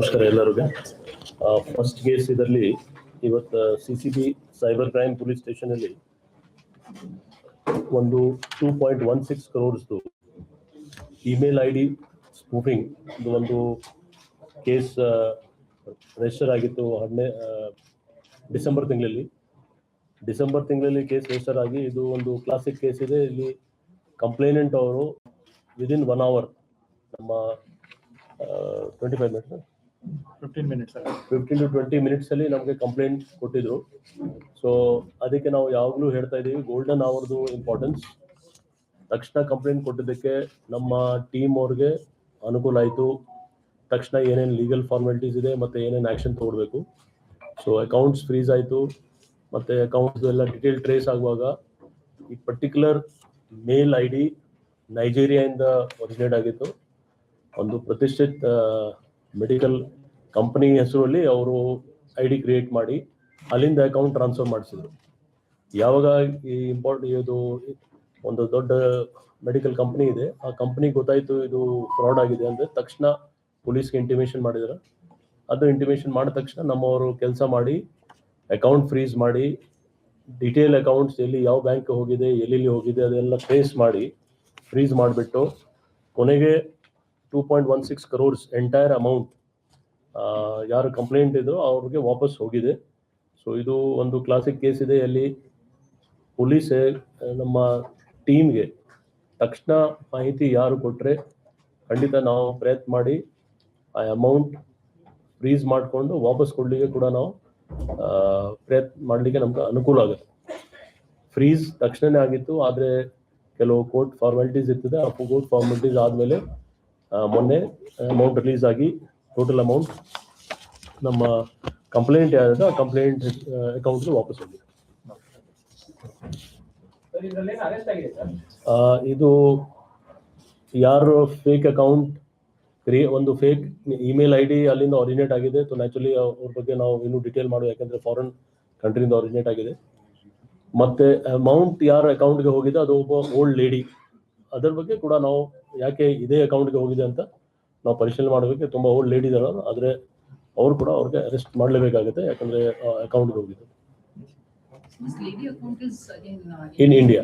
ನಮಸ್ಕಾರ ಎಲ್ಲರಿಗೂ. First case ಇದರಲ್ಲಿ ಇವತ್ತು CCB cyber crime police station ಅಲ್ಲಿ ಒಂದು 2.16 crores ಇಮೇಲ್ ID ಸ್ಪೂಫಿಂಗ್ ಒಂದು ಕೇಸ್ ರಿಜಿಸ್ಟರ್ ಆಗಿತ್ತು. ಡಿಸೆಂಬರ್ ತಿಂಗಳಲ್ಲಿ ಕೇಸ್ ರಿಜಿಸ್ಟರ್ ಆಗಿ ಇದು ಒಂದು ಕ್ಲಾಸಿಕ್ ಕೇಸ್ ಇದೆ. ಇಲ್ಲಿ ಕಂಪ್ಲೇನೆಂಟ್ ಅವರು ವಿದಿನ್ 1 hour ನಮ್ಮ 15 to 20 minutes ಅಲ್ಲಿ ನಮಗೆ ಕಂಪ್ಲೇಂಟ್ ಕೊಟ್ಟಿದ್ರು. ಸೊ ಅದಕ್ಕೆ ನಾವು ಯಾವಾಗಲೂ ಹೇಳ್ತಾ ಇದ್ದೀವಿ, ಗೋಲ್ಡನ್ ಅವರ್ದು ಇಂಪಾರ್ಟೆನ್ಸ್. ತಕ್ಷಣ ಕಂಪ್ಲೇಂಟ್ ಕೊಟ್ಟಿದ್ದಕ್ಕೆ ನಮ್ಮ ಟೀಮ್ ಅವ್ರಿಗೆ ಅನುಕೂಲ ಆಯಿತು. ತಕ್ಷಣ ಏನೇನು ಲೀಗಲ್ ಫಾರ್ಮಾಲಿಟೀಸ್ ಇದೆ ಮತ್ತು ಏನೇನು ಆ್ಯಕ್ಷನ್ ತೊಗೊಳ್ಬೇಕು. ಸೊ ಅಕೌಂಟ್ಸ್ ಫ್ರೀಸ್ ಆಯಿತು ಮತ್ತು ಅಕೌಂಟ್ಸ್ ಎಲ್ಲ ಡಿಟೇಲ್ ಟ್ರೇಸ್ ಆಗುವಾಗ ಈ ಪರ್ಟಿಕ್ಯುಲರ್ ಮೇಲ್ ID ನೈಜೀರಿಯಾದಿಂದ ಒರಿಜಿನೇಟ್ ಆಗಿತ್ತು. ಒಂದು ಪ್ರತಿಷ್ಠಿತ ಮೆಡಿಕಲ್ ಕಂಪನಿ ಹೆಸರಲ್ಲಿ ಅವರು ID ಕ್ರಿಯೇಟ್ ಮಾಡಿ ಅಲ್ಲಿಂದ ಅಕೌಂಟ್ ಟ್ರಾನ್ಸ್ಫರ್ ಮಾಡಿಸಿದ್ರು. ಯಾವಾಗ ಈ ಇದು ಒಂದು ದೊಡ್ಡ ಮೆಡಿಕಲ್ ಕಂಪನಿ ಇದೆ, ಆ ಕಂಪನಿಗೆ ಗೊತ್ತಾಯಿತು ಇದು ಫ್ರಾಡ್ ಆಗಿದೆ ಅಂದರೆ ತಕ್ಷಣ ಪೊಲೀಸ್ಗೆ ಇಂಟಿಮೇಷನ್ ಮಾಡಿದ್ರು. ಅದು ಇಂಟಿಮೇಷನ್ ಮಾಡಿದ ತಕ್ಷಣ ನಮ್ಮವರು ಕೆಲಸ ಮಾಡಿ ಅಕೌಂಟ್ ಫ್ರೀಸ್ ಮಾಡಿ ಡಿಟೇಲ್ ಅಕೌಂಟ್ಸ್ ಎಲ್ಲಿ ಯಾವ ಬ್ಯಾಂಕ್ ಹೋಗಿದೆ, ಎಲ್ಲೆಲ್ಲಿ ಹೋಗಿದೆ ಅದೆಲ್ಲ ಟ್ರೇಸ್ ಮಾಡಿ ಫ್ರೀಸ್ ಮಾಡಿಬಿಟ್ಟು ಕೊನೆಗೆ 2.16 crores ಎಂಟೈರ್ ಅಮೌಂಟ್ ಯಾರು ಕಂಪ್ಲೇಂಟ್ ಇದ್ರು ಅವ್ರಿಗೆ ವಾಪಸ್ ಹೋಗಿದೆ. ಸೊ ಇದು ಒಂದು ಕ್ಲಾಸಿಕ್ ಕೇಸ್ ಇದೆ. ಅಲ್ಲಿ ಪೊಲೀಸೇ ನಮ್ಮ ಟೀಮ್ಗೆ ತಕ್ಷಣ ಮಾಹಿತಿ ಯಾರು ಕೊಟ್ಟರೆ ಖಂಡಿತ ನಾವು ಪ್ರಯತ್ನ ಮಾಡಿ ಆ ಅಮೌಂಟ್ ಫ್ರೀಸ್ ಮಾಡಿಕೊಂಡು ವಾಪಸ್ ಕೊಡಲಿಕ್ಕೆ ಕೂಡ ನಾವು ಪ್ರಯತ್ನ ಮಾಡಲಿಕ್ಕೆ ನಮ್ಗೆ ಅನುಕೂಲ ಆಗುತ್ತೆ. ಫ್ರೀಸ್ ತಕ್ಷಣನೇ ಆಗಿತ್ತು, ಆದರೆ ಕೆಲವು ಕೋರ್ಟ್ ಫಾರ್ಮಾಲಿಟೀಸ್ ಇರ್ತದೆ. ಆ ಕೋರ್ಟ್ ಫಾರ್ಮಾಲಿಟೀಸ್ ಆದಮೇಲೆ ಮೊನ್ನೆ ಅಮೌಂಟ್ ರಿಲೀಸ್ ಆಗಿ ಟೋಟಲ್ ಅಮೌಂಟ್ ನಮ್ಮ ಕಂಪ್ಲೇಂಟ್ ಯಾರಿದೆ ಆ ಕಂಪ್ಲೇಂಟ್ ಅಕೌಂಟ್ಗೆ ವಾಪಸ್ ಹೋಗಿದೆ. ಇದು ಯಾರು ಫೇಕ್ ಅಕೌಂಟ್ ಒಂದು ಫೇಕ್ ಇಮೇಲ್ ID ಅಲ್ಲಿಂದ ಒರಿಜಿನೇಟ್ ಆಗಿದೆ. ಸೊ ನ್ಯಾಚುರಲಿ ಅವ್ರ ಬಗ್ಗೆ ನಾವು ಇನ್ನೂ ಡಿಟೇಲ್ ಮಾಡುವ, ಯಾಕಂದರೆ ಫಾರಿನ್ ಕಂಟ್ರಿಯಿಂದ ಒರಿಜಿನೇಟ್ ಆಗಿದೆ. ಮತ್ತು ಅಮೌಂಟ್ ಯಾರ ಅಕೌಂಟ್ಗೆ ಹೋಗಿದೆ ಅದು ಒಬ್ಬ ಓಲ್ಡ್ ಲೇಡಿ. ಅದರ ಬಗ್ಗೆ ಕೂಡ ನಾವು ಯಾಕೆ ಇದೇ ಅಕೌಂಟ್ಗೆ ಹೋಗಿದೆ ಅಂತ ನಾವು ಪರಿಶೀಲನೆ ಮಾಡಬೇಕು. ತುಂಬ ಓಲ್ಡ್ ಲೇಡಿ ಇದಾರೆ, ಆದರೆ ಅವರು ಕೂಡ ಅವ್ರಿಗೆ ಅರೆಸ್ಟ್ ಮಾಡಲೇಬೇಕಾಗುತ್ತೆ, ಯಾಕಂದರೆ ಅಕೌಂಟ್ಗೆ ಹೋಗಿದ್ದು. In India.